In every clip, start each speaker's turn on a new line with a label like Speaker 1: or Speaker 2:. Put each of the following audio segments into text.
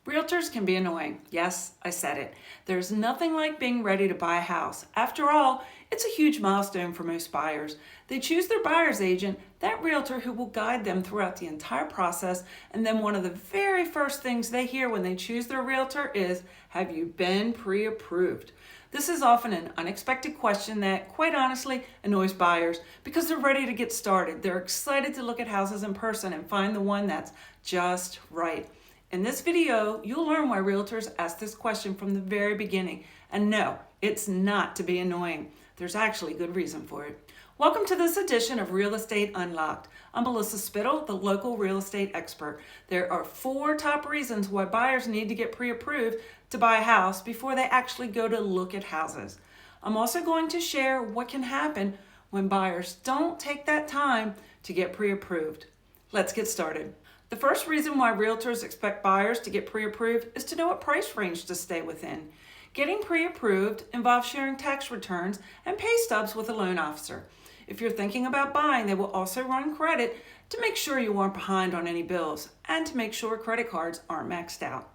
Speaker 1: Realtors can be annoying. Yes, I said it. There's nothing like being ready to buy a house. After all, it's a huge milestone for most buyers. They choose their buyer's agent, that realtor who will guide them throughout the entire process, and then one of the very first things they hear when they choose their realtor is, "Have you been pre-approved?" This is often an unexpected question that, quite honestly, annoys buyers because they're ready to get started. They're excited to look at houses in person and find the one that's just right. In this video, you'll learn why realtors ask this question from the very beginning. And no, it's not to be annoying. There's actually good reason for it. Welcome to this edition of Real Estate Unlocked. I'm Melissa Spittle, the local real estate expert. There are 4 top reasons why buyers need to get pre-approved to buy a house before they actually go to look at houses. I'm also going to share what can happen when buyers don't take that time to get pre-approved. Let's get started. The first reason why realtors expect buyers to get pre-approved is to know what price range to stay within. Getting pre-approved involves sharing tax returns and pay stubs with a loan officer. If you're thinking about buying, they will also run credit to make sure you aren't behind on any bills and to make sure credit cards aren't maxed out.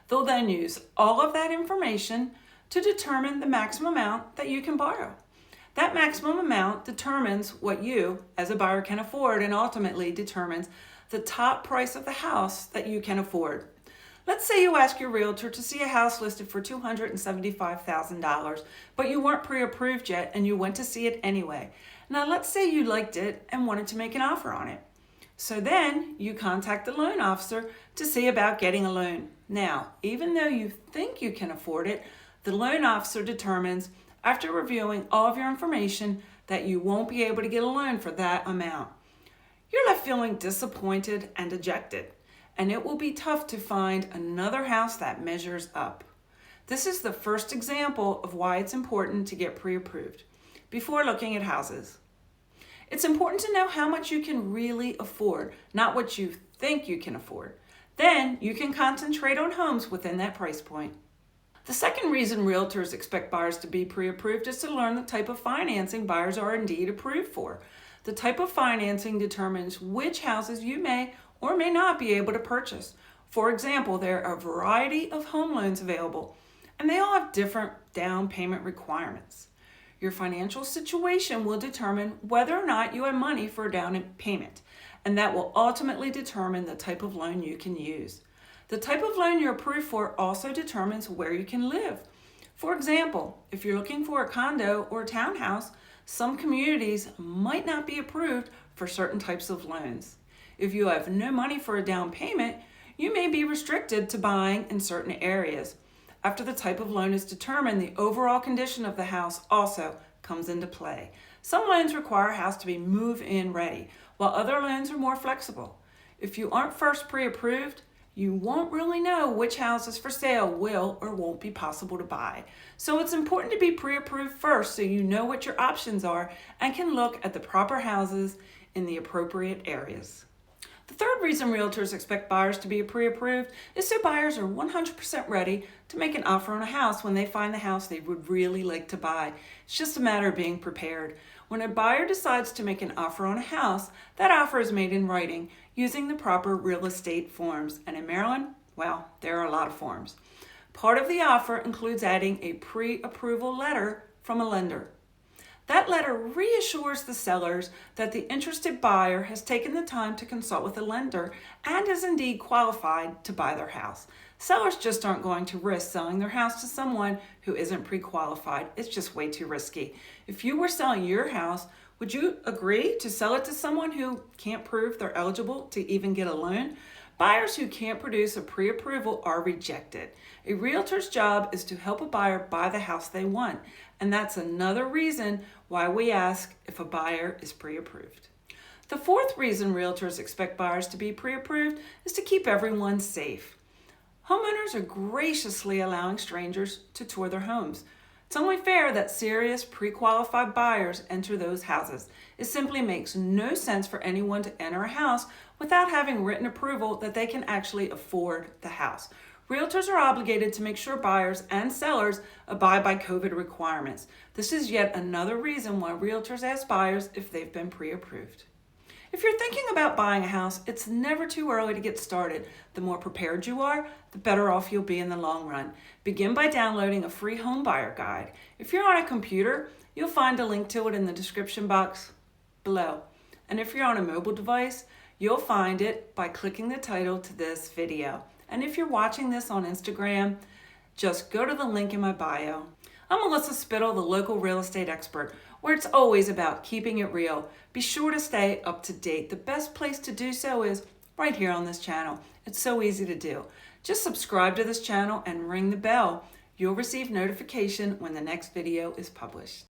Speaker 1: They'll then use all of that information to determine the maximum amount that you can borrow. That maximum amount determines what you, as a buyer, can afford and ultimately determines the top price of the house that you can afford. Let's say you ask your realtor to see a house listed for $275,000, but you weren't pre-approved yet and you went to see it anyway. Now let's say you liked it and wanted to make an offer on it. So then you contact the loan officer to see about getting a loan. Now, even though you think you can afford it, the loan officer determines, after reviewing all of your information, that you won't be able to get a loan for that amount. You're left feeling disappointed and dejected, and it will be tough to find another house that measures up. This is the first example of why it's important to get pre-approved before looking at houses. It's important to know how much you can really afford, not what you think you can afford. Then you can concentrate on homes within that price point. The second reason realtors expect buyers to be pre-approved is to learn the type of financing buyers are indeed approved for. The type of financing determines which houses you may or may not be able to purchase. For example, there are a variety of home loans available, and they all have different down payment requirements. Your financial situation will determine whether or not you have money for a down payment, and that will ultimately determine the type of loan you can use. The type of loan you're approved for also determines where you can live. For example, if you're looking for a condo or a townhouse, some communities might not be approved for certain types of loans. If you have no money for a down payment, you may be restricted to buying in certain areas. After the type of loan is determined, the overall condition of the house also comes into play. Some loans require a house to be move-in ready, while other loans are more flexible. If you aren't first pre-approved, you won't really know which houses for sale will or won't be possible to buy. So it's important to be pre-approved first so you know what your options are and can look at the proper houses in the appropriate areas. The third reason realtors expect buyers to be pre-approved is so buyers are 100% ready to make an offer on a house when they find the house they would really like to buy. It's just a matter of being prepared. When a buyer decides to make an offer on a house, that offer is made in writing using the proper real estate forms. And in Maryland, well, there are a lot of forms. Part of the offer includes adding a pre-approval letter from a lender. That letter reassures the sellers that the interested buyer has taken the time to consult with a lender and is indeed qualified to buy their house. Sellers just aren't going to risk selling their house to someone who isn't pre-qualified. It's just way too risky. If you were selling your house, would you agree to sell it to someone who can't prove they're eligible to even get a loan? Buyers who can't produce a pre-approval are rejected. A realtor's job is to help a buyer buy the house they want, and that's another reason why we ask if a buyer is pre-approved. The fourth reason realtors expect buyers to be pre-approved is to keep everyone safe. Homeowners are graciously allowing strangers to tour their homes. It's only fair that serious pre-qualified buyers enter those houses. It simply makes no sense for anyone to enter a house without having written approval that they can actually afford the house. Realtors are obligated to make sure buyers and sellers abide by COVID requirements. This is yet another reason why realtors ask buyers if they've been pre-approved. If you're thinking about buying a house, it's never too early to get started. The more prepared you are, the better off you'll be in the long run. Begin by downloading a free home buyer guide. If you're on a computer, you'll find a link to it in the description box below. And if you're on a mobile device, you'll find it by clicking the title to this video. And if you're watching this on Instagram, just go to the link in my bio. I'm Melissa Spittle, the local real estate expert, where it's always about keeping it real. Be sure to stay up to date. The best place to do so is right here on this channel. It's so easy to do. Just subscribe to this channel and ring the bell. You'll receive notification when the next video is published.